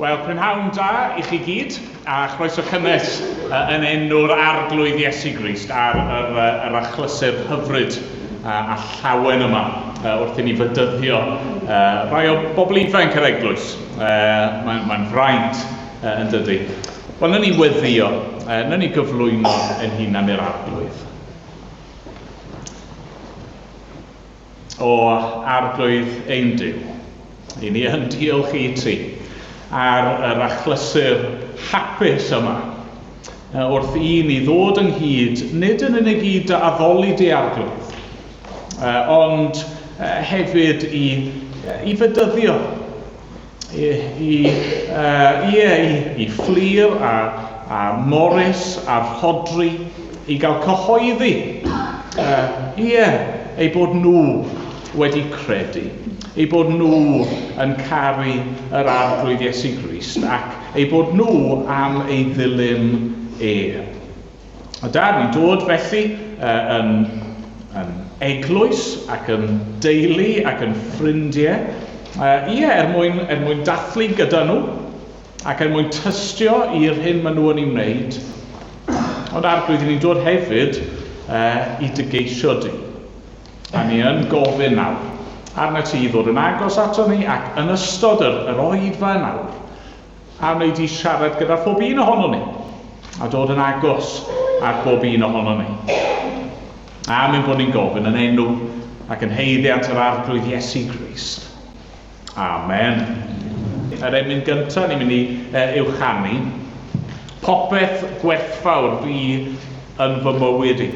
Wel, prynhawn da i chi gyd, a chroeso cynnes yn enw'r arglwydd Iesu Grist ar yr achlysur hyfryd a llawen yma wrth i ni fydyddio rai o bobl ifanc yr eglwys. Mae'n fraint yn dydy. Wel, na ni weddio, na ni gyflwyno yn hunan i'r arglwydd. O arglwydd ein Duw, i ni yn diolch i ti ar yr achlysur hapus yma wrth i ni ddod ynghyd nid yn unig i addoli di arglwydd ond hefyd i fydyddio i Fflur a Morus a Rhodri i gael cyhoeddi eu bod nhw wedi credu, eu bod nhw yn caru yr arglwydd Iesu Grist ac eu bod nhw am ei ddilyn A da, ni'n dod felly yn eglwys ac yn deulu ac yn ffrindiau mwyn dathlu gyda nhw ac mwyn tystio i'r hyn maen nhw yn ei wneud. Ond arglwydd, ni'n dod hefyd i dygeisio di. A ni yn gofyn nawr arna ti ddod yn agos ato ni ac yn ystod yr oedfa nawr a wneud i siarad gyda phob un ohono ni a dod yn agos ar bob un ohono ni. A mynd bod ni'n gofyn yn enw ac yn heiddiant yr arglwydd Iesu Grist. Amen. Yr emyn gyntaf ni'n mynd i uwchanu popeth gwerthfawr fi yn fy mywyd i.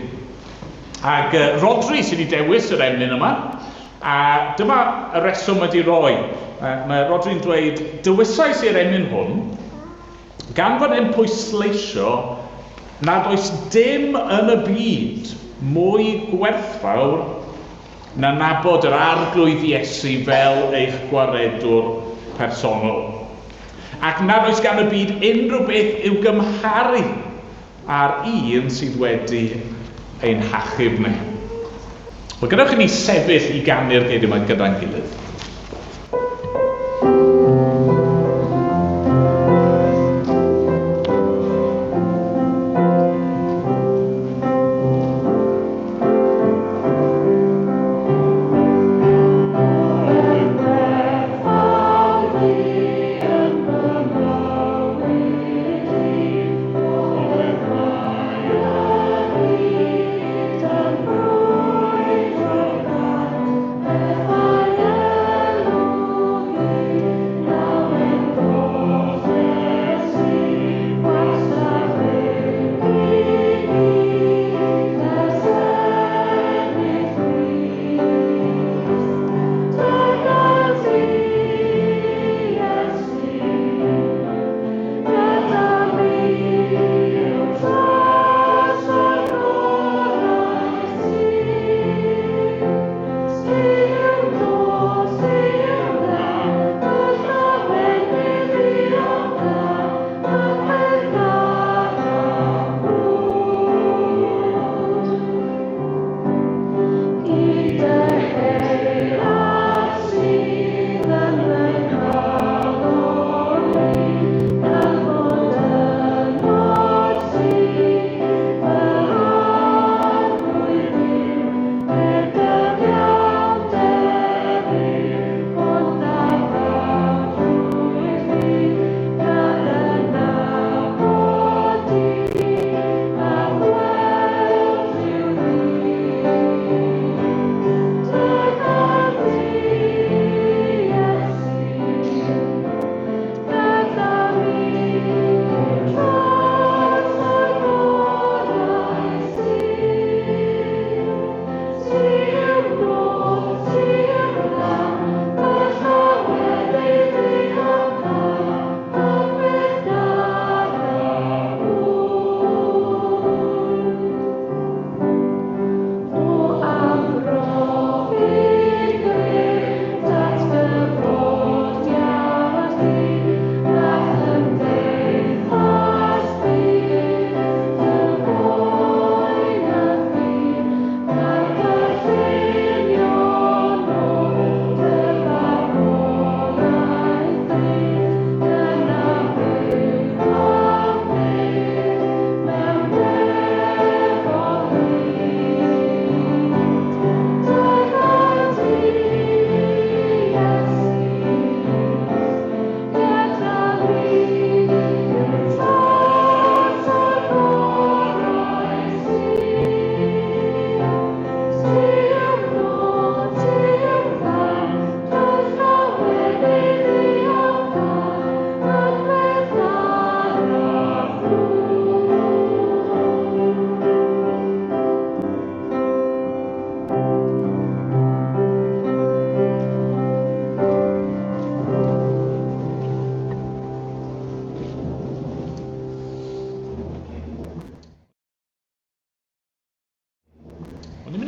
Ac Rhodri sydd wedi dewis yr emyn yma, a dyma y reswm wedi roi. Mae Rhodri'n dweud, dywysais i'r emyn hwn, gan fod e'n pwysleisio nad oes dim yn y byd mwy gwerthfawr na nabod yr arglwydd Iesu fel eich gwaredwr personol. Ac nad oes gan y byd unrhyw beth i'w gymharu ar un sydd wedi ein hachub ni. Wel, gadewch i ni sefyll i ganu'r geidio yma gyda'n gilydd. Yeah.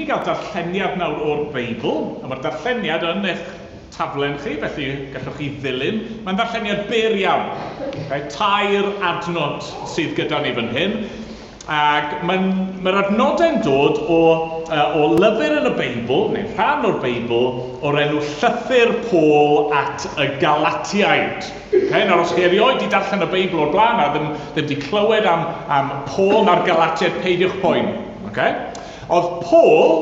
mynd i gael darlleniad nawr o'r Beibl, a mae'r darlleniad yn eich taflen chi, felly gallwch chi ddilyn. Mae'n darlleniad byr iawn. Tair adnod sydd gyda ni fan hyn. Ac mae'r adnodau'n dod o lyfr yn y Beibl, neu rhan o'r Beibl, o'r enw Llythyr Paul at y Galatiaid. Nawr, os chi erioed i darllen y Beibl o'r blaen, a ddim wedi clywed am Paul na'r Galatiaid, peidiwch poeni. Oedd Paul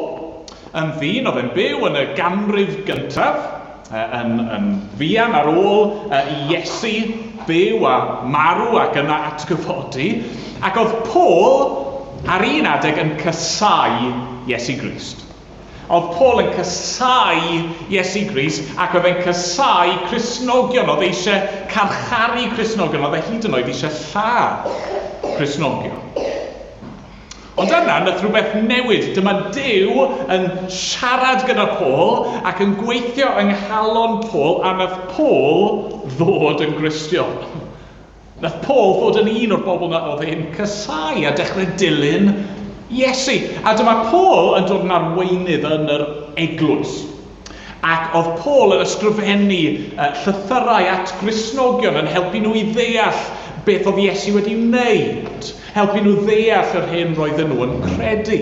yn ddyn, oedd yn byw yn y ganrif gyntaf, yn fuan ar ôl i Iesu byw a marw ac yna atgyfodi, ac oedd Paul ar un adeg yn casau Iesu Grist. Oedd Paul yn casau Iesu Grist ac oedd e'n casau Cristnogion, oedd eisiau carcharu Cristnogion, oedd e hyd yn oed eisiau lladd Cristnogion. Ond yna, nath rhywbeth newid. Dyma Duw yn siarad gyda Paul ac yn gweithio yng nghalon Paul, a nath Paul ddod yn Gristion. Nath Paul ddod yn un o'r bobl na oedd e'n casau a dechrau dilyn Iesu. A dyma Paul yn dod yn arweinydd yn yr eglwys. Ac oedd Paul yn ysgrifennu llythyrau at Gristnogion yn helpu nhw i ddeall beth oedd Iesu wedi wneud. Helpu nhw ddeall yr hyn roedden nhw yn credu.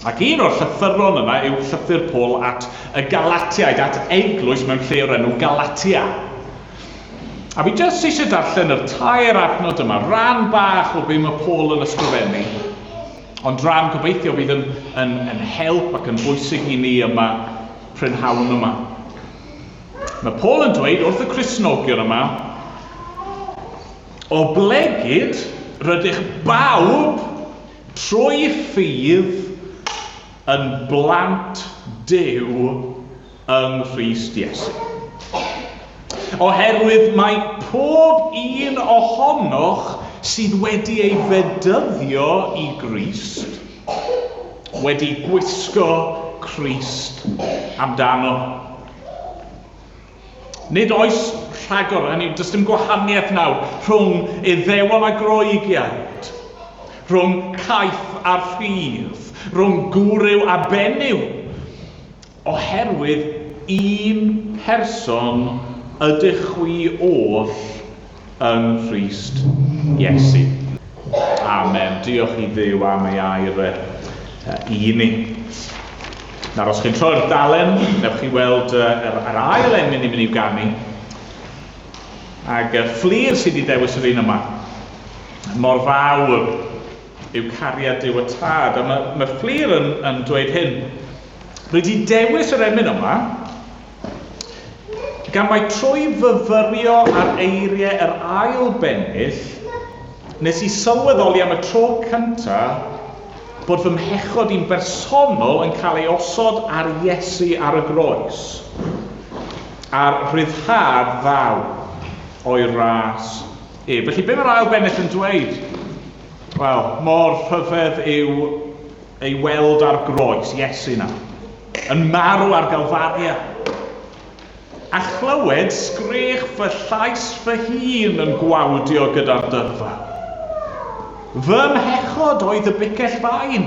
Ac un o'r llythyron yna yw Llythyr Paul at y Galatiaid, at eglwys mewn lle o'r enw Galatia. A fi jyst eisiau darllen yr tair adnod yma, ran bach o be mae Paul yn ysgrifennu, ond ran gobeithio fydd yn help ac yn bwysig i ni yma, prynhawn yma. Mae Paul yn dweud wrth y Cristnogion yma, o blegyd rydych bawb trwy ffydd yn blant Duw yng Nghrist Iesu. Oherwydd mae pob un ohonoch sydd wedi ei fedyddio i Grist wedi gwisgo Crist amdano. Nid oes rhagor, hynny, does dim gwahaniaeth nawr rhwng Iddewon a Groegiaid, rhwng caeth a rhydd, rhwng gwryw a benyw, oherwydd un person ydych chwi oll yng Nghrist Iesu. Amen. Diolch i Dduw am ei air i ni. Nawr, os chi'n troi'r dalen, newch chi weld yr ail emyn i mynd i'w ganu. Ac Fflur sydd wedi dewis yr un yma. Mor fawr yw cariad Duw y Tad. A mae Fflur yn dweud hyn. Rwy wedi dewis yr emyn yma gan mai trwy fyfyrio ar eiriau yr ail bennill, nes I sylweddoli am y tro cyntaf bod fy mhechod i'n bersonol yn cael ei osod ar Iesu ar y groes, a'r rhyddhad ddaw o'i ras e. Felly, be mae'r ail bennill yn dweud? Wel, mor rhyfedd yw ei weld ar groes, Iesu na, yn marw ar Galfaria, a chlywed sgrech fy llais fy hun yn gwawdio gyda'r dyrfa. Fy mhechod oedd y bicell fain,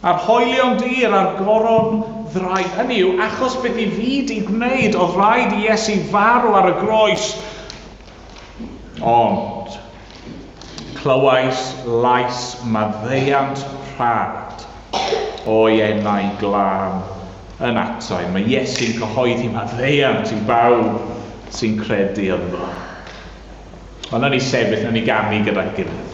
a'r hoelion dir a'r goron ddraig. Hynny yw, achos beth I fyd I gwneud, oedd rhaid I Iesu farw ar y groes. Ond, clywais lais maddeuant rhad o'i enau glân yn atai. Mae Iesu'n cyhoeddi maddeuant I bawb sy'n credu ynddo. Ond na ni sefyll, na ni ganu gyda'i gilydd.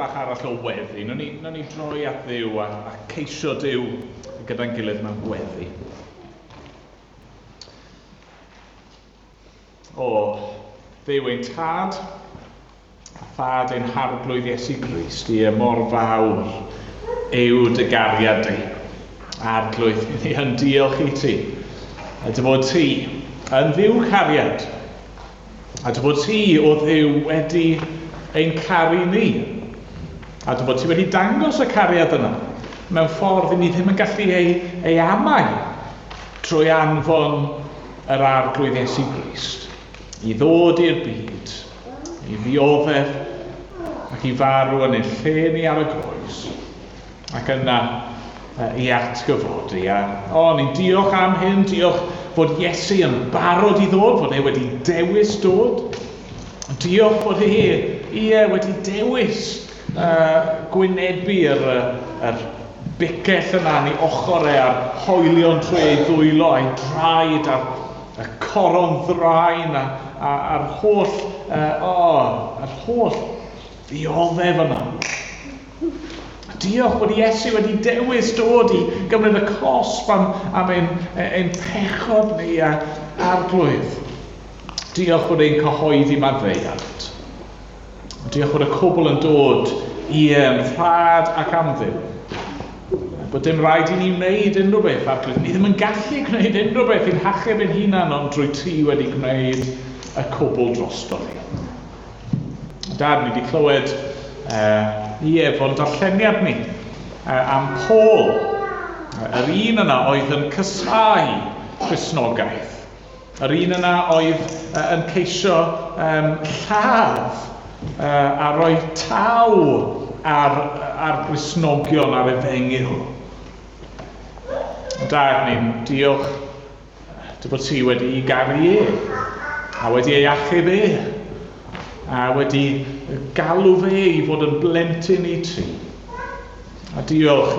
bach arall o weddi. Nw'n ni droi at Dduw a ceisio Dduw gyda'n gilydd mewn gweddi. O, Dduw ein tad, a thad ein harglwydd Iesu Grist, i mor fawr yw dy gariad di. Arglwydd, ni yn diolch i ti. A dy fod ti yn ddiw cariad. A dy fod ti o Dduw wedi ein caru ni. A dy fod ti wedi dangos y cariad yna mewn ffordd i ni ddim yn gallu ei amau trwy anfon yr arglwydd Iesu Grist i ddod i'r byd, i ddioddef ac i farw yn ein lle ni ar y groes ac yna i atgyfodi. Ni'n diolch am hyn, diolch fod Iesu yn barod i ddod, fod e wedi dewis dod. Diolch fod wedi dewis gwynebu yr bicell yna yn ei ochr a'r hoelion trwy ei ddwylo a'i draed a'r coron ddraen a'r holl ddioddef yna. Diolch bod Iesu wedi dewis dod i gymryd y cosb am ein pechod ni a arglwydd. Diolch bod ein cyhoeddi maddeuant. Diolch bod y cwbl yn dod yn rhad ac am Dduw. Bod dim rhaid i ni wneud unrhyw beth arglwydd. Ni ddim yn gallu gwneud unrhyw beth i'n hachub ein hunan, ond drwy ti wedi gwneud y cwbl drosto ni. Dad, ni wedi clywed fo'n darlleniad ni am Paul, yr un yna oedd yn cysau Cristnogaeth. Yr un yna oedd yn ceisio lladd a rhoi taw ar Gristnogion ar Efengil. Dad, ni'n diolch dy bod ti wedi garu a wedi ei achub a wedi galw fe i fod yn blentyn i ti. A diolch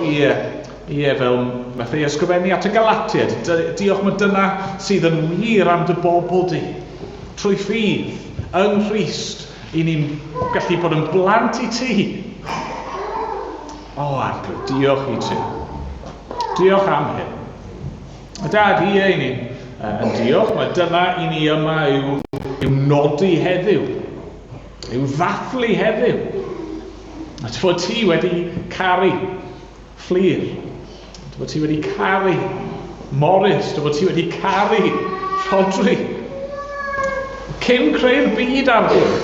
fel nath ei ysgrifennu at y Galatiaid. Diolch mae dyna sydd yn wir am dy bobl di. Trwy ffydd yng Nghrist, i ni'n gallu bod yn blant i ti. Arglwydd, diolch i ti. Diolch am hyn. Dad, i ni'n diolch, mae dyna i ni yma yw nodi heddiw. Yw ddathlu heddiw. A dy fod ti wedi caru Fflur. Dy fod ti wedi caru Morus. Dy fod ti wedi caru Rhodri. Cyn creu'r byd arglwydd.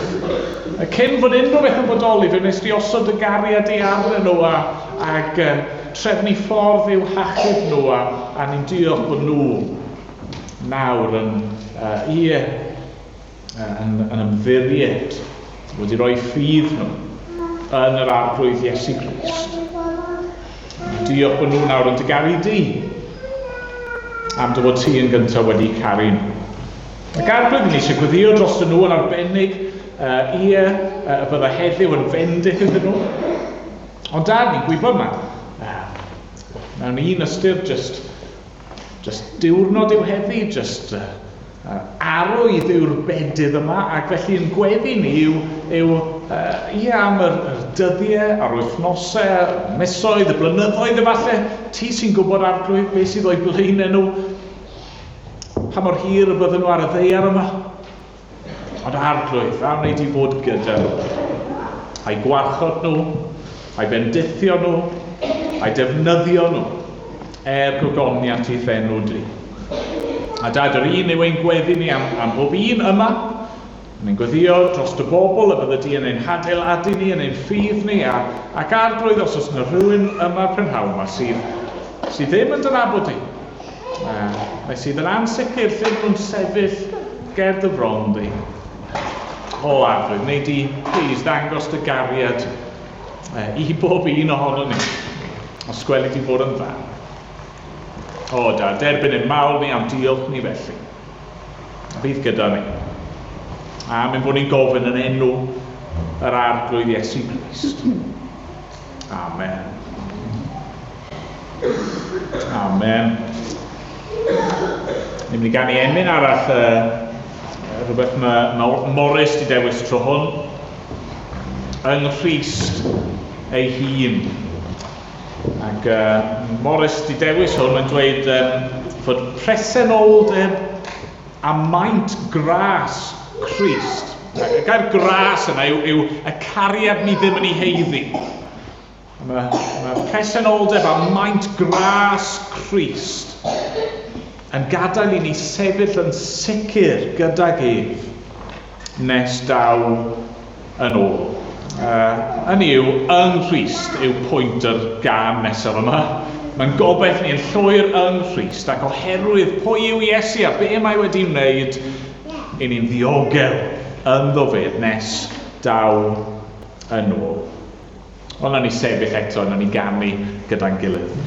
Cyn fod unrhyw beth yn bodoli, fe wnes di osod y gariad i arnyn nhw ac trefnu ffordd i'w hachub nhw a ni'n diolch bod nhw nawr yn ymddiried wedi rhoi ffydd nhw yn yr arglwydd Iesu Grist. Diolch bod nhw nawr yn dy garu di am dy fod ti yn gyntaf wedi caru nhw. Ac arglwydd ni eisiau gweddio dros nhw yn arbennig bydda heddiw yn fendith iddyn nhw. Ond dad, ni'n gwybod mewn un ystyr just diwrnod yw heddi, just arwydd yw'r bedydd yma, ac felly yn gweddi ni yw am yr dyddiau, a'r wythnosau, misoedd, y blynyddoedd efallai, ti sy'n gwybod arglwydd beth sydd o'i blaenau nhw, pa mor hir y bydden nhw ar y ddaear yma. Ond arglwydd, a wneud i fod gyda nhw, a'i gwarchod nhw, a'i bendithio nhw, a'i defnyddio nhw, gogoniant i ddenw di. A dad, yr un yw ein gweddi ni am bob un yma. Ni'n gweddio dros y bobl, y bydde di yn ein hadeiladu ni, yn ein ffydd ni, ac arglwydd os oes yna rhywun yma prynhawn yma sydd ddim yn dynabod di. Sydd yn ansicr lle nhw'n sefyll ger dy fron di. Arglwydd, wneud i please dangos dy gariad i bob un ohono ni. Os gweli di fod yn dda. Dad, derbyn ein mawl ni am diolch ni felly. A bydd gyda ni. A mynd bod ni'n gofyn yn enw yr arglwydd Iesu Grist. Amen. Amen. Ni'n mynd i ganu emyn arall rhywbeth mae Morus di dewis tro hwn. yng Nghrist ei hun. Ac Morus di dewis hwn yn dweud fod presenoldeb a maint gras Crist. Y gair gras yna yw y cariad ni ddim yn ei heiddi. Mae presenoldeb a maint gras Crist yn gadael i ni sefyll yn sicr gydag ef nes daw yn ôl. Hynny yw, yng Nghrist yw pwynt yr gân nesaf yma. Mae'n gobeith ni yn llwyr yng Nghrist ac oherwydd pwy yw Iesu a be mae wedi wneud i ni'n ddiogel ynddo fe nes daw yn ôl. Ond na ni sefyll eto, na ni ganu gyda'n gilydd.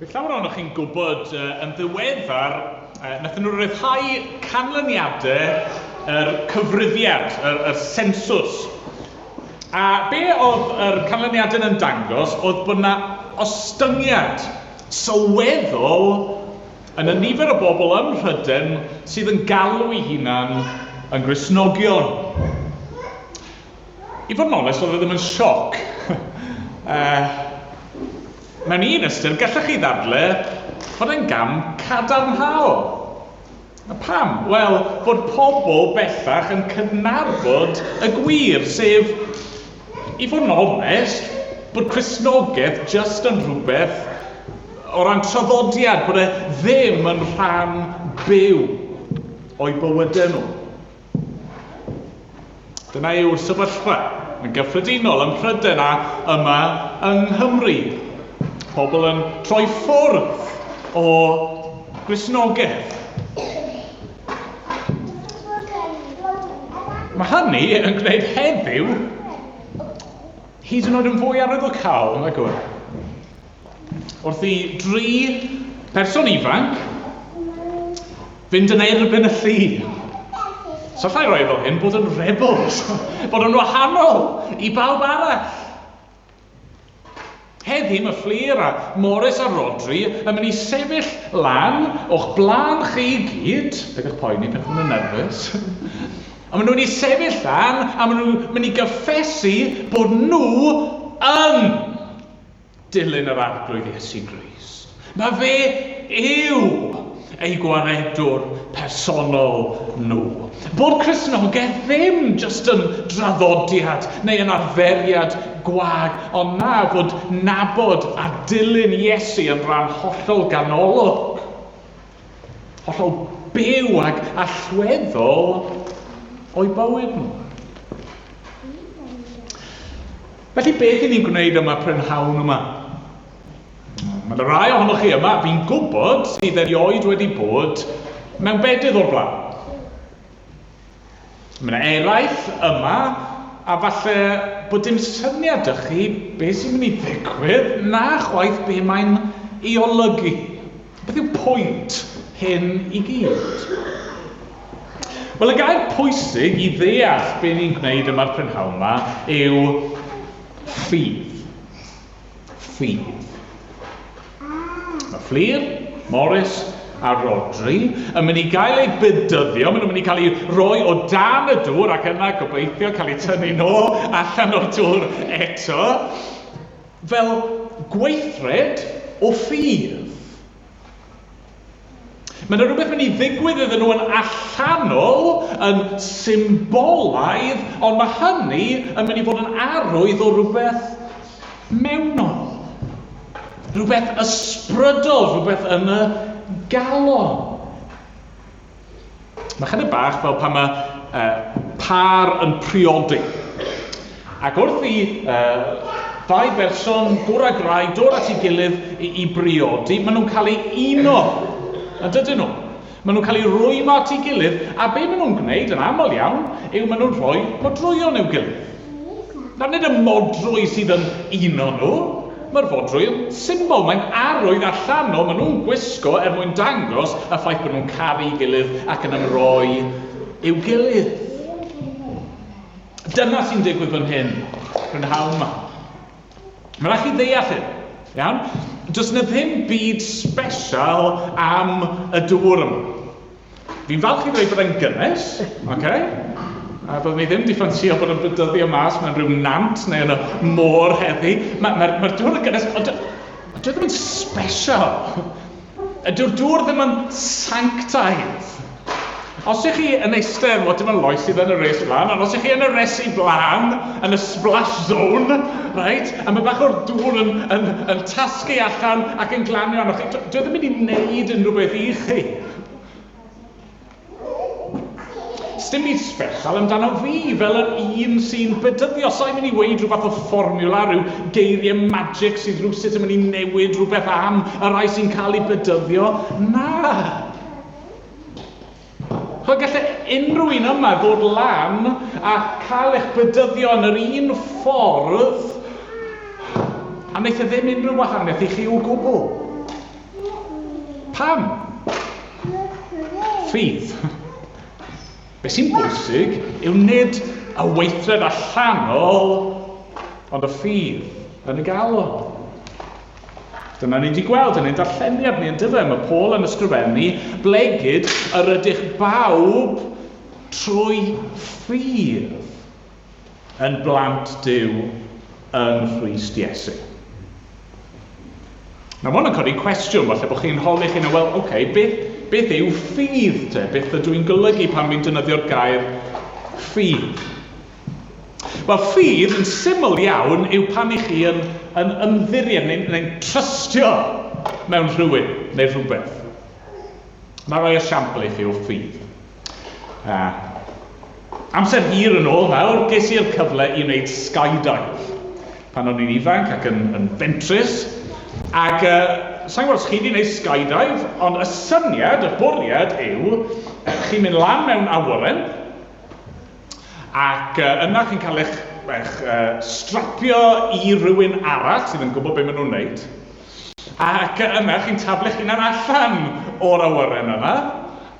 Fe llawer ohonoch chi'n gwybod yn ddiweddar, nathon nhw ryddhau canlyniadau yr cyfrifiad, yr sensws. A be oedd yr canlyniadau yn dangos oedd bod yna ostyngiad sylweddol yn y nifer o bobl ym Mhryden sydd yn galw eu hunan yn Gristnogion. I fod yn onest, oedd e ddim yn sioc. Mewn un ystyr, gallech chi ddadlau fod e'n gam cadarnhaol. Pam? Wel, bod pobl bellach yn cydnabod y gwir, sef, i fod yn onest, bod Cristnogaeth just yn rhywbeth o ran traddodiad, bod e ddim yn rhan byw o'i bywydau nhw. Dyna yw'r sefyllfa yn gyffredinol ym Mhryden a yma yng Nghymru. Pobl yn troi ffwrdd o Gristnogaeth. Mae hynny yn gwneud heddiw hyd yn oed yn fwy arwyddocaol, yn agor. Wrth i 3 person ifanc fynd yn erbyn y llu. So allai roi fel hyn bod yn rebels, bod yn wahanol i bawb arall. Heddi mae Fflur a Morus a Rhodri yn mynd i sefyll lan o'ch blaen chi i gyd. Pega'ch poeni peth yn nerfus. A maen nhw'n i sefyll lan a maen nhw'n mynd i gyffesu bod nhw yn dilyn yr arglwydd Iesu Grist. Mae fe yw ei gwaredwr personol nhw. Bod Cristnogaeth ddim just yn draddodiad neu yn arferiad gwag, ond na bod nabod a dilyn Iesu yn rhan hollol ganolog. Hollol byw ac allweddol o'i bywyd nhw. Felly beth i ni'n gwneud yma prynhawn yma? Mae rai ohonoch chi yma, fi'n gwybod sydd erioed wedi bod mewn bedydd o'r blaen. Mae yna eraill yma, a falle bod dim syniad â chi beth sy'n mynd i ddigwydd na chwaith be mae'n ei olygu. Beth yw pwynt hyn i gyd? Wel, y gair pwysig i ddeall be ni'n gwneud yma'r prynhawn yma yw ffydd. Ffydd. Mae Fflur, Morus a Rhodri yn mynd i gael ei bedyddio, maen nhw'n mynd i cael ei roi o dan y dŵr ac yna gobeithio cael ei tynnu nôl allan o'r dŵr eto, fel gweithred o ffydd. Mae yna rhywbeth mynd i ddigwydd iddyn nhw yn allanol, yn symbolaidd, ond mae hynny yn mynd i fod yn arwydd o rhywbeth mewnol. Rhywbeth ysbrydol, rhywbeth yn y galon. Mae chydig bach fel pan mae par yn priodi. Ac wrth i ddau berson, gŵr a graig, dod at ei gilydd i briodi, maen nhw'n cael ei uno. Yn dydyn nhw. Maen nhw'n cael ei rwymo at ei gilydd, a be maen nhw'n gwneud yn aml iawn yw maen nhw'n rhoi modrwyon i'w gilydd. Na nid y modrwy sydd yn uno nhw, mae'r fodrwy yn symbol, mae'n arwydd allanol, maen nhw'n gwisgo mwyn dangos y ffaith bod nhw'n caru ei gilydd ac yn ymroi i'w gilydd. Dyna sy'n digwydd fan hyn, prynhawn yma. Mae'n rhaid chi ddeall hyn, iawn? Does yna ddim byd special am y dŵr yma. Fi'n falch i ddweud bod e'n gynnes, oce? A byddwn ni ddim di ffansio bod yn bedyddio mas mewn rhyw nant neu yn y môr heddi. Mae'r dŵr yn gynnes, ond dwi ddim yn special. Dyw'r dŵr ddim yn sanctaidd. Os ych chi yn eistedd, dim yn loes sydd yn y res blaen, ond os ych chi yn y resu blaen, yn y splash zone, right, a mae bach o'r dŵr yn tasgu allan ac yn glanio arnoch chi, dwi ddim yn mynd i wneud unrhyw beth i chi. Dim byd special amdano fi, fel yr un sy'n bedyddio. Sa'n mynd i weid rhywbeth o fformula, rhyw geiriau magic sydd rhywsut yn mynd i newid rhywbeth am y rai sy'n cael ei bedyddio. Na! Gallai unrhyw un yma ddod lan a cael eich bedyddio yn yr un ffordd, a wneith e ddim unrhyw wahaniaeth i chi o gwbl. Pam? Ffydd. Be sy'n bwysig yw nid y weithred allanol, ond y ffydd yn y galon. Dyna ni wedi gweld yn ein darlleniad ni yn dyfa. Mae Paul yn ysgrifennu blegyd yr ydych bawb trwy ffydd yn blant Duw yn Christ Iesu. Nawr, mae hwn yn codi cwestiwn, falle bod chi'n holi chi'n wel, oce, beth yw ffydd te? Beth ydw i'n golygu pan fi'n defnyddio'r gair ffydd? Wel, ffydd yn syml iawn yw pan i chi yn ymddiried neu'n trystio mewn rhywun neu rhywbeth. Mae rhoi esiampl i chi o ffydd. Amser hir yn ôl nawr, ges i'r cyfle i wneud skydive. Pan o'n i'n ifanc ac yn fentrus. Ac sa'n gwybod os chi wedi gwneud skydive, ond y syniad, y bwriad yw, chi'n mynd lan mewn awyren, ac yna chi'n cael eich strapio i rywun arall sydd yn gwybod beth maen nhw'n wneud. Ac yna chi'n taflu'ch hunan allan o'r awyren yna.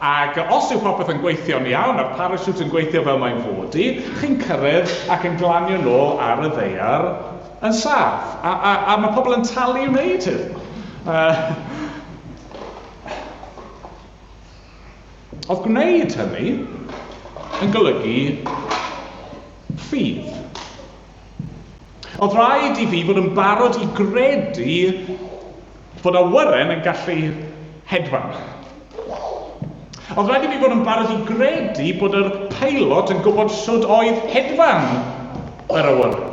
Ac os yw popeth yn gweithio'n iawn, a'r parachute yn gweithio fel mae'n fod i, chi'n cyrraedd ac yn glanio nôl ar y ddaear yn saff. A mae pobl yn talu i wneud hyn. Oedd gwneud hynny yn golygu ffydd. Oedd rhaid i fi fod yn barod i gredu fod awyren yn gallu hedfan. Oedd rhaid i fi fod yn barod i gredu bod yr peilot yn gwybod sut oedd hedfan yr awyren.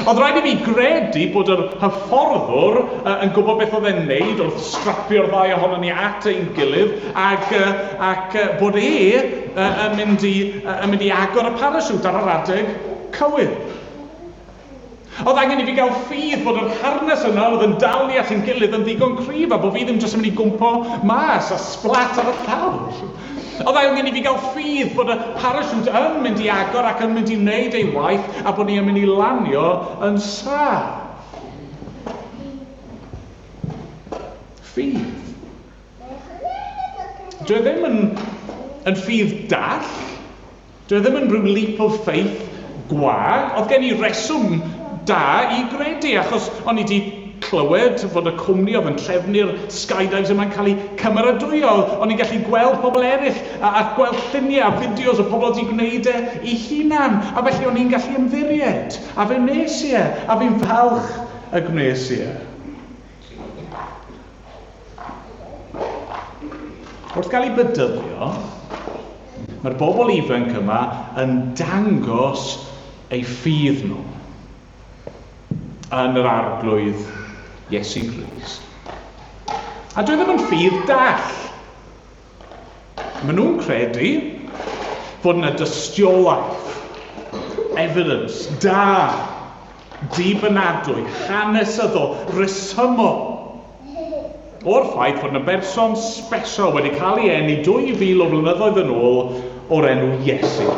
Oedd rhaid i fi gredu bod yr hyfforddwr yn gwybod beth oedd e'n neud wrth strapio'r ddau ohonon ni at ein gilydd ac bod yn mynd i agor y parachute ar yr adeg cywir. Oedd angen i fi gael ffydd bod yr harnes yna oedd yn dal ni at ein gilydd yn ddigon cryf a bod fi ddim jyst yn mynd i gwmpo mas a splat ar y llawr. Oedd angen i fi gael ffydd bod y parachute yn mynd i agor ac yn mynd i wneud ei waith a bod ni yn mynd i lanio yn saff. Ffydd. Dwi ddim yn ffydd dall. Dwi ddim yn rhyw leap of faith gwag. Oedd gen i reswm da i gredu achos o'n i wedi clywed fod y cwmni oedd yn trefnu'r skydives yma'n cael ei cymeradwyo. O'n i'n gallu gweld pobl eraill a gweld lluniau a fideos o pobl wedi gwneud ei hunan. A felly o'n i'n gallu ymddiried. A fe wnes i a fi'n falch y gwnes i. Wrth gael ei bedyddio, mae'r bobl ifanc yma yn dangos ei ffydd nhw yn yr arglwydd Iesu Grist. A dwi ddim yn ffydd dall. Maen nhw'n credu fod yna dystiolaeth, evidence, da, dibynadwy, hanesyddol, resymol o'r ffaith fod yna berson sbesial wedi cael ei eni 2000 o flynyddoedd yn ôl o'r enw Iesu.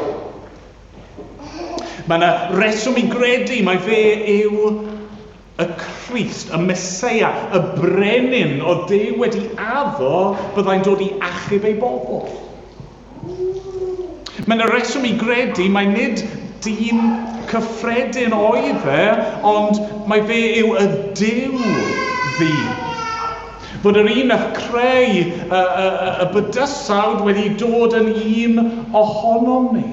Mae yna reswm i gredu mai fe yw y Crist, y Meseia, y brenin o Duw wedi addo byddai'n dod i achub ei bobl. Mae yna reswm i gredu mai nid dyn cyffredin oedd ond mai fe yw y Duw fi. Bod yr un a'th creu y bydysawd wedi dod yn un ohonom ni.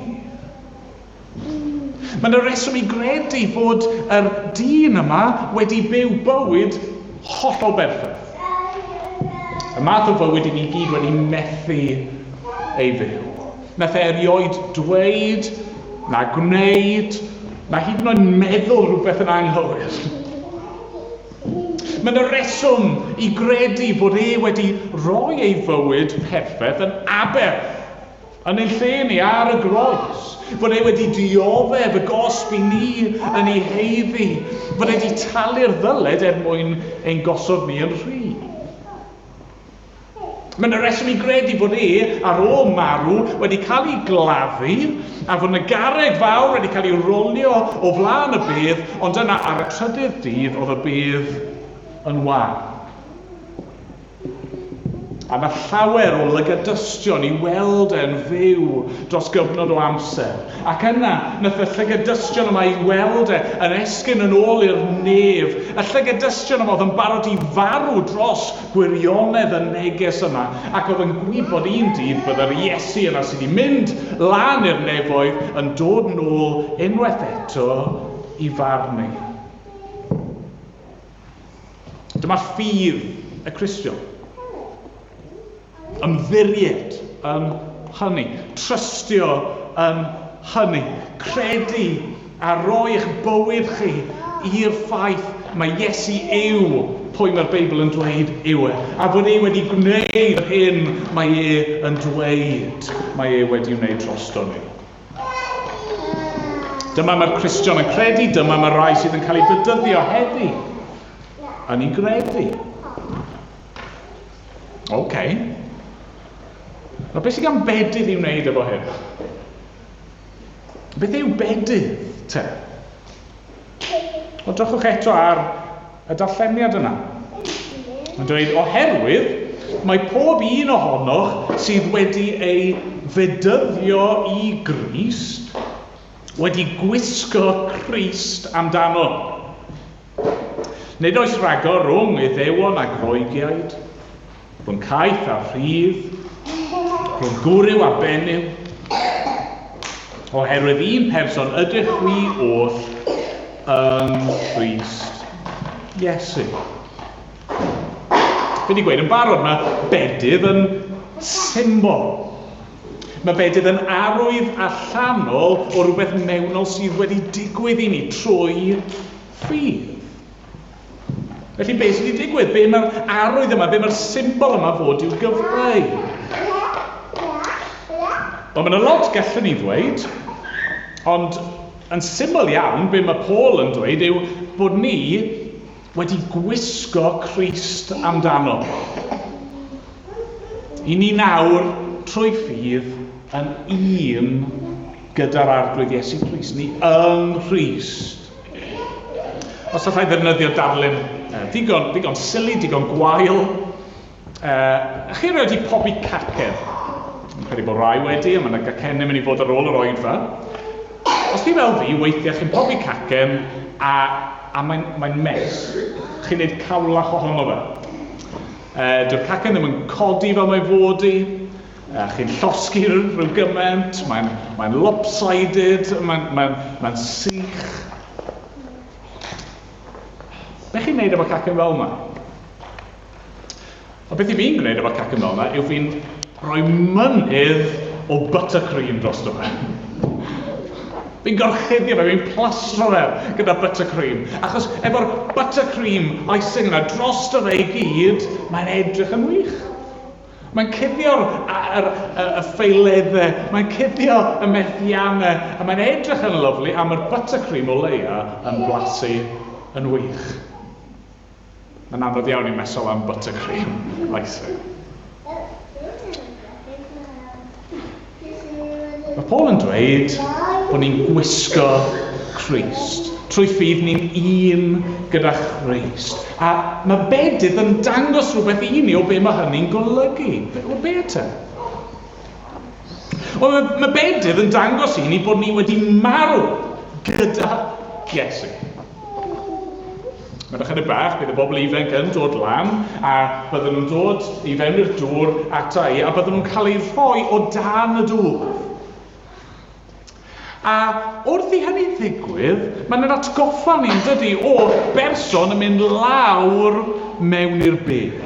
Mae'n y reswm i gredu fod yr dyn yma wedi byw bywyd hollol berffaith. Y math o fywyd i ni gyd wedi methu ei fyw. Nath erioed dweud, na gwneud, na hyd yn oed meddwl rhywbeth yn anghywir. Mae'n y reswm i gredu bod wedi rhoi ei fywyd perffaith yn aberth yn ein lle ni ar y groes. Bod wedi dioddef y gosb i ni yn ei heiddi. Bod wedi talu'r ddyled mwyn ein gosod ni yn rhy. Mae'n y reswm i gredu bod ar ôl marw wedi cael ei gladdu a fod yna garreg fawr wedi cael ei rolio o flaen y bedd, ond yna ar y trydydd dydd oedd y bedd yn wan. A na llawer o lygadystion I weld e'n fyw dros gyfnod o amser. Ac yna, nath y llygydystion yma I weld yn esgyn yn ôl i'r nef. Y llygydystion yma oedd yn barod I farw dros gwirionedd y neges yma. Ac oedd yn gwybod un dydd byddai'r Iesu yna sydd wedi mynd lan i'r nefoedd yn dod nôl unwaith eto I farnu. Dyma ffydd y Cristion. Ymddiried yn hynny, trystio yn hynny, credu a roi eich bywyd chi i'r ffaith mae Iesu yw pwy mae'r Beibl yn dweud yw e, a bod e wedi gwneud hyn mae e yn dweud, mae e wedi wneud drosto ni. Dyma mae'r Cristion yn credu, dyma mae'r rai sydd yn cael ei bedyddio heddi yn ei gredu. Okay. Nawr, beth sydd gan Bedydd I wneud efo hyn? Beth yw Bedydd, te? Wel, drychwch eto ar y darlleniad yna. Mae'n dweud, oherwydd, mae pob un ohonoch sydd wedi ei fedyddio I Grist, wedi gwisgo Crist amdano. Nid oes rhagor rhwng Iddewon a Groegiaid, rhwng caeth a rhydd, rhwng gwryw a benyw, oherwydd un person ydych wi oll yn Crist Iesu. Fe di gweud yn barod, mae Bedydd yn symbol. Mae Bedydd yn arwydd allanol o rhywbeth mewnol sydd wedi digwydd I ni trwy ffydd. Felly beth sydd wedi digwydd? Be mae'r arwydd yma, be mae'r symbol yma fod i'w gyfleu? Ond mae'n lot gallwn ni ddweud, ond yn syml iawn, be mae Paul yn dweud yw bod ni wedi gwisgo Crist amdano. I ni nawr trwy ffydd yn un gyda'r arglwydd Iesu Crist, ni yng Nghrist. Os allai ddefnyddio darlun digon sili, digon gwael, chi rioed I pobi cacen? Yn credu bod rai wedi, a mae'n gacennau mynd I fod ar ôl yr oedfa. Os chi fel fi, weithiau chi'n pobi cacen, a mae'n mes. Chi'n neud cawlach ohono fe. Dyw'r cacen ddim yn codi fel mae'n fod I. Chi'n llosgu rhyw gymaint, mae'n lopsided, mae'n sych. Be chi'n neud efo cacen fel yma? O beth I fi'n gwneud efo cacen fel yma yw fi'n rhoi mynydd o buttercream dros dy fe. Fi'n gorchuddio fe, fi'n plastro fe gyda buttercream. Achos efo'r buttercream icing yna dros dy fe I gyd, mae'n edrych yn wych. Mae'n cuddio'r y ffeileddau, mae'n cuddio y methiannau, a mae'n edrych yn lyflu am yr buttercream o leia yn blasu yn wych. Mae'n anodd iawn I mesol am buttercream icing. Mae Paul yn dweud bod ni'n gwisgo Crist. Trwy ffydd ni'n un gyda Crist. A mae Bedydd yn dangos rhywbeth I ni o be mae hynny'n golygu. O be te? Mae Bedydd yn dangos I ni bod ni wedi marw gyda Iesu. Mae'n ychydig bach, bydd y bobl ifanc yn dod lan, a bydden nhw'n dod I fewn i'r dŵr ata I, a bydden nhw'n cael ei rhoi o dan y dŵr. A wrth I hynny ddigwydd, mae'n atgoffa ni'n dydi o berson yn mynd lawr mewn i'r bedd.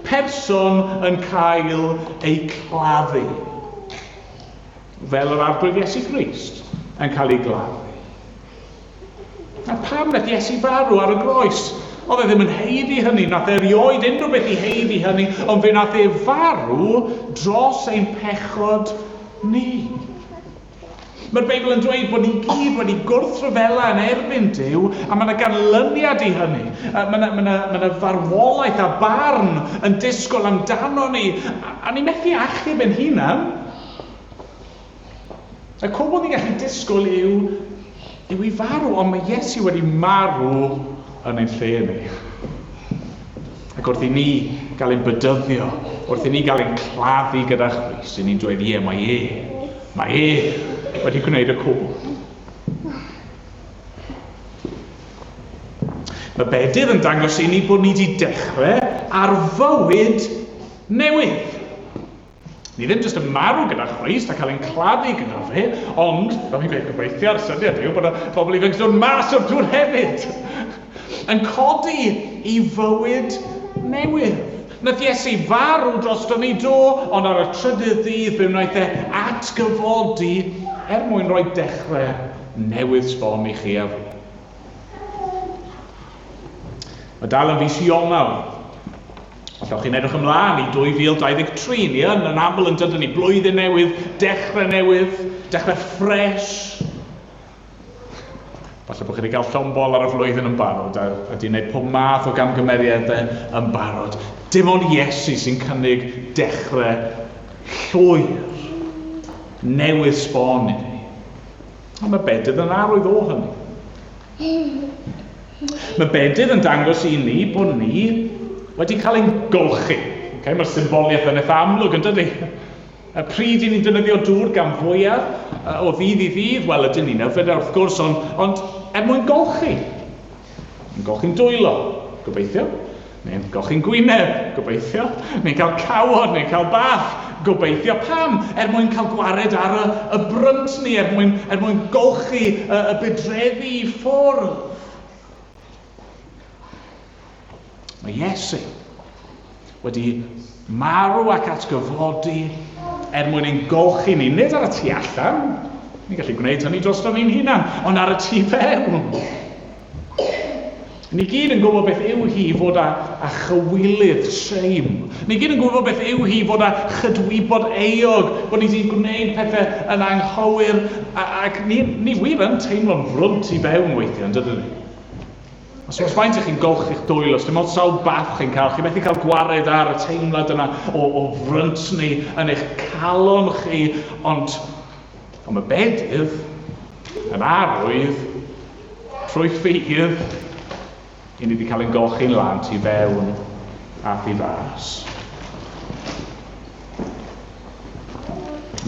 Person yn cael ei claddu. Fel yr arglwydd Iesu Crist yn cael ei gladdu. A pam nath Iesu farw ar y groes? Oedd e ddim yn heiddi hynny, nath e rioed unrhyw beth I heiddi hynny, ond fe nath e farw dros ein pechod ni. Mae'r Beibl yn dweud bod ni gyd wedi gwrthryfela yn erbyn Duw, a mae yna ganlyniad I hynny. Mae yna farwolaeth a barn yn disgwyl amdano ni, a ni methu achub yn hunan. Y cwbl ni'n gallu disgwyl yw I farw, ond mae Iesu wedi marw yn ein lle ni. Ac wrth I ni gael ein bedyddio wrth i ni gael ein claddu gyda Chris, i ni'n dweud, ie, mae e wedi gwneud y cwbl. Mae Bedydd yn dangos i ni bod ni wedi dechrau ar fywyd newydd. Ni ddim jyst yn marw gyda Christ a cael ein claddu gyda fe, ond, fel mi'n gobeithio ar syniad yw, bod y bobl ifanc yn dod mas o'r dŵr hefyd, yn codi i fywyd newydd. Nath Iesu farw drosto ni do, ond ar y trydydd dydd fe wnaeth e atgyfodi mwyn rhoi dechrau newydd sbon i chi a fi. Mae dal yn fis Ionawr. Allwch chi'n edrych ymlaen i 2023, ni yn aml yn dydyn ni blwyddyn newydd, dechrau ffres. Falle bod chi wedi cael llombol ar y flwyddyn yn barod a wedi gwneud pob math o gamgymeriadau yn barod. Dim ond Iesu sy'n cynnig dechrau llwyr, newydd sbon i ni. Ond mae Bedydd yn arwydd o hynny. Mae Bedydd yn dangos i ni bod ni wedi cael ein golchi. Mae'r symboliaeth yn eitha amlwg yn dydi. Y pryd i ni'n defnyddio dŵr gan fwyaf o ddydd i ddydd, wel ydyn ni'n yfed wrth gwrs, ond mwyn golchi. Yn golchi'n dwylo, gobeithio. Neu'n golchi'n gwyneb, gobeithio. Neu'n cael cawod, neu'n cael bath, gobeithio. Pam? Mwyn cael gwared ar y brynt ni, mwyn golchi y bydreddu i ffwrdd. Mae Iesu wedi marw ac atgyfodi mwyn ein golchi ni, nid ar y tu allan, ni'n gallu gwneud hynny dros ni'n hunan, ond ar y tu fewn. Ni gyd yn gwybod beth yw hi fod a chywilydd treim. Ni gyd yn gwybod beth yw hi fod a chydwybod eog, bod ni wedi gwneud pethau yn anghywir, ac ni wir yn teimlo'n frwnt i fewn weithiau, yn dydyn ni. Os faint ych chi'n golchi'ch dwylo, os dim ond sawl bath chi'n cael, chi methu cael gwared ar y teimlad yna o frynt ni yn eich calon chi, ond mae Bedydd yn arwydd trwy ffydd i ni wedi cael ein golchi'n lan tu fewn a thu fas.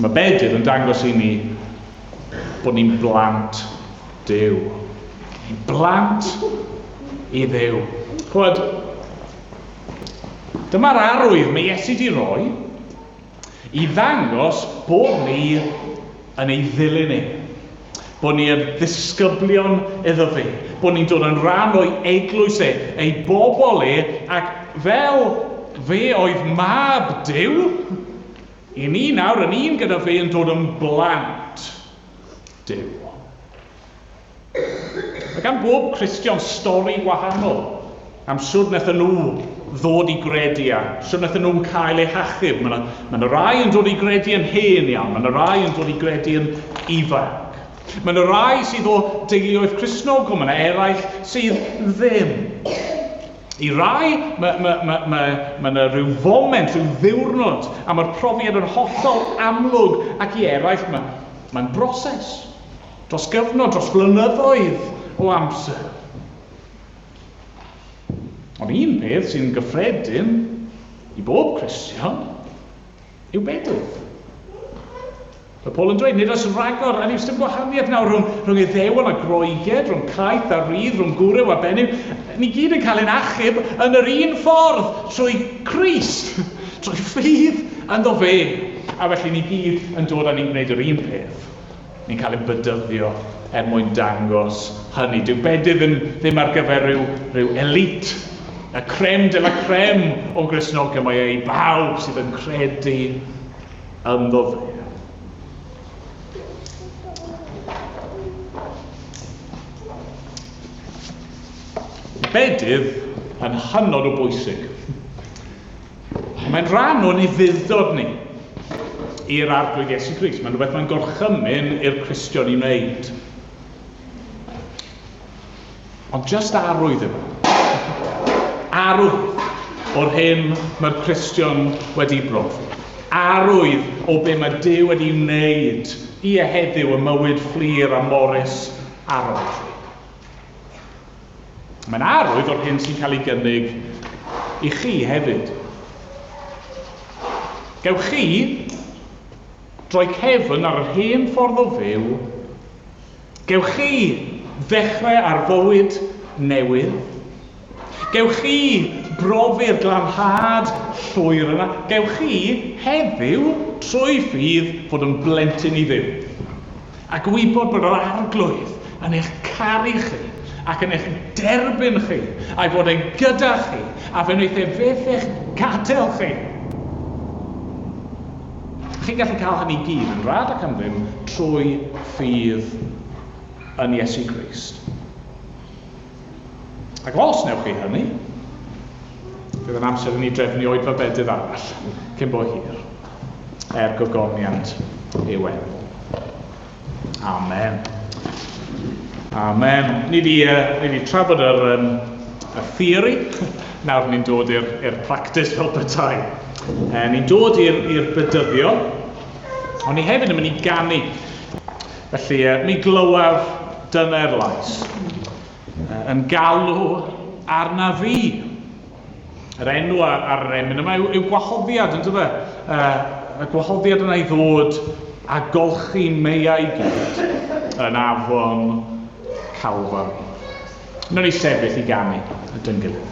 Mae Bedydd yn dangos i ni bod ni'n blant Duw. Blant i Dduw. Chwyd, dyma'r arwydd mae Iesu di roi i ddangos bod ni yn ei ddilyn ni. Bod ni yn ddisgyblion iddo fe. Bod ni'n dod yn rhan o'i eglwys e, ei bobl e, ac fel fe oedd mab Duw, i ni nawr yn un gyda fe yn dod yn blant Duw. Mae gan bob Cristion stori wahanol am sŵd wnaethon nhw ddod i gredu a sŵd wnaethon nhw'n cael eu hachub. Mae rai yn dod i gredu yn hen iawn, mae rai yn dod i gredu yn ifanc. Mae rai sydd o deuluoedd Cristnogol, mae eraill sydd ddim. I rai, mae rhyw foment, rhyw ddiwrnod, a mae'r profiad yn hollol amlwg, ac i eraill mae'n broses. Dros gyfnod, dros flynyddoedd o amser. Ond un peth sy'n gyffredin i bob Cristion yw Bedydd. Mae Paul yn dweud, nid oes ragor, a ni ystod gwahaniaeth nawr rhwng Iddewon a Groeged, rhwng Caeth a Rydd, rhwng Gwryw a Benyw. Ni gyd yn cael ein achub yn yr un ffordd, trwy Crist, trwy ffydd ynddo fe. A felly ni gyd yn dod a ni'n gwneud yr un peth. Ni'n cael ein bydyddio mwyn dangos hynny. Dyw Bedydd ddim ar gyfer rhyw elit, y crem de la crem o Gristnogol, mae ei bawb sydd yn credu ynddo fe. Bedydd yn hynod o bwysig. Mae'n rhan o'n ufuddod ni i'r arglwydd Iesu Grist. Mae'n rhywbeth mae'n gorchymyn i'r Cristion i wneud. Ond just arwydd yma. Arwydd o'r hyn mae'r Cristion wedi brofi. Arwydd o be mae Duw wedi wneud i heddiw y mywyd Fflur a Morus a Rhodri. Mae'n arwydd o'r hyn sy'n cael ei gynnig i chi hefyd. Gewch chi droi cefn ar yr hen ffordd o fyw. Gewch chi ddechrau ar fywyd newydd. Gewch chi brofi'r glanhad llwyr yna. Gewch chi heddiw trwy ffydd fod yn blentyn I Dduw. A gwybod bod yr arglwydd yn eich caru chi ac yn eich derbyn chi a'i fod e'n gyda chi a fe wneith e fyth eich gadael chi. Chi'n gallu cael hynny gyd yn rhad ac am ddim trwy ffydd yn Iesu Grist. Ac os newch chi hynny, bydd yn amser i ni drefnu oedfa bedydd arall cyn bo hir, gogoniant i'w enw. Amen. Amen. Ni di trafod y theori, nawr ni'n dod i'r practis fel petai. Ni'n dod i'r bedyddio, ond ni hefyd yn mynd I ganu. Felly, mi glywaf dyna'r lais. Yn galw arna fi. Yr enw ar yr emyn yma yw gwahoddiad, yn dyfa? Y gwahoddiad yna I ddod a golchi meiau gyd yn afon Calfari. Nw'n ni sefyll I ganu y dyngilydd.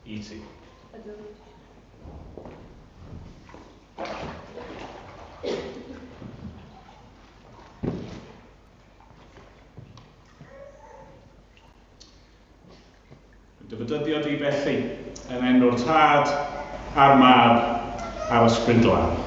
I ti. Dyfydyddio di felly yn enw'r Tad a'r Mab a'r Ysbryd Glân.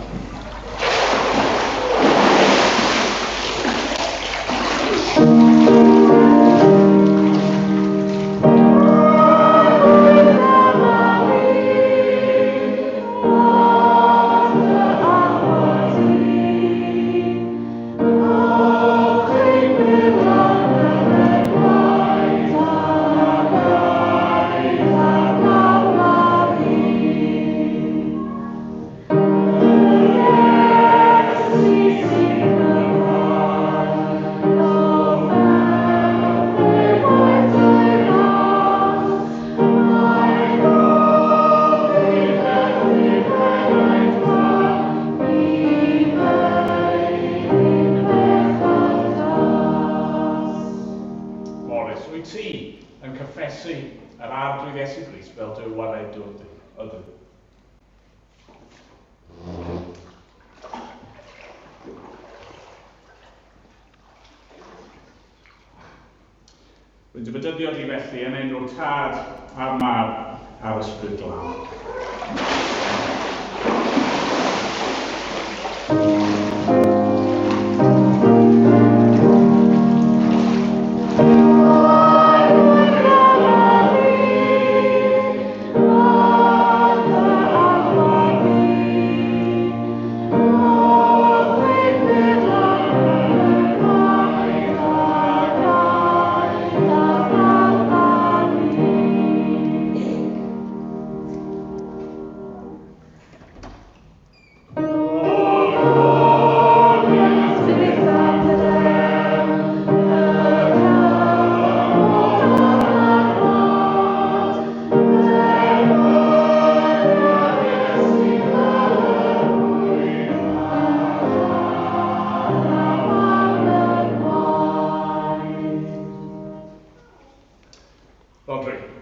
Morus, wyt ti yn cyffesu yr arglwydd Iesu Grist fel dy waredwr ydw? Wy'n dyfydyddio di felly yn enw'r Tad a'r Mab a'r Ysbryd Glân.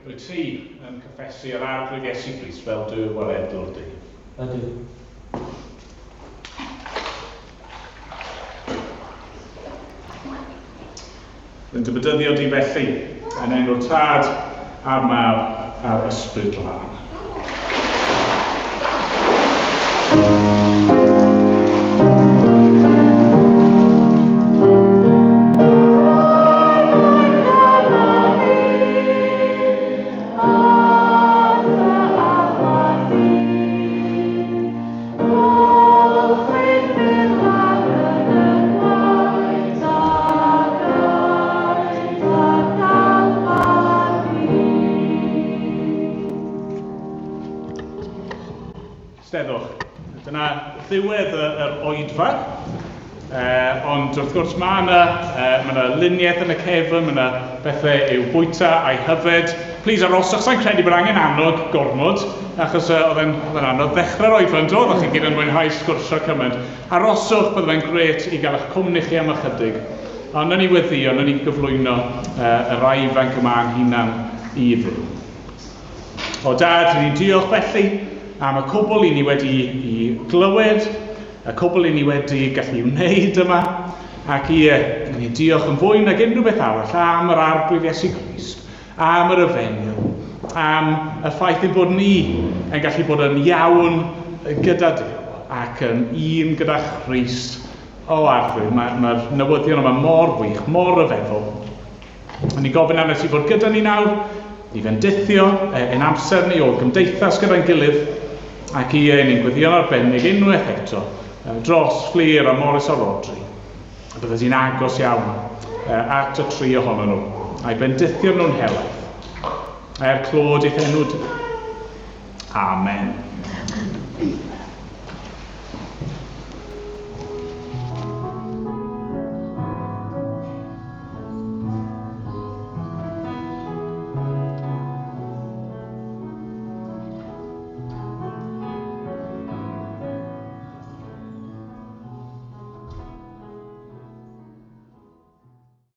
Rwyt ti yn cyffesu yr arglwydd Iesu Grist fel dy waledwr di? Ydw. Yn dybydyddio di felly yn enw'r Tad a'r Mab a'r Ysbryd Glân. Steddwch. Dyna ddiwedd yr oedfa, ond wrth gwrs mae yna luniaeth yn y cefn, mae yna bethau i'w bwyta a'i hyfed. Plis aroswch, sa'n credu bod angen annog gormod, achos oedd e'n anodd ddechrau'r oedfa yn dod, o'ch chi gyd yn mwynhau sgwrsio cymaint. Aroswch, byddai fe'n gret i gael eich cwmni chi am ychydig. Ond yn ei weddio, yn ei gyflwyno y rai ifanc yma ang hunan i fyw. O Dad, ni'n diolch felly am y cwbl i ni wedi i glywed, y cwbl i ni wedi gallu wneud yma, ac ni'n diolch yn fwy nag unrhyw beth arall am yr arglwydd Iesu Grist, am yr efengyl, am y ffaith ein bod ni yn gallu bod yn iawn gyda Duw ac yn un gyda Christ. O arglwydd, mae'r newyddion yma mor wych, mor ryfeddol. Ni'n gofyn arno ti fod gyda ni nawr, i fendithio yn amser ni o gymdeithas gyda'n gilydd, ac ni'n gweddio'n arbennig unwaith eto dros Fflur a Morus a Rhodri. Bydde ti'n agos iawn at y tri ohonyn nhw, a'i bendithio nhw'n helaeth. Clod eith enw Duw. Amen.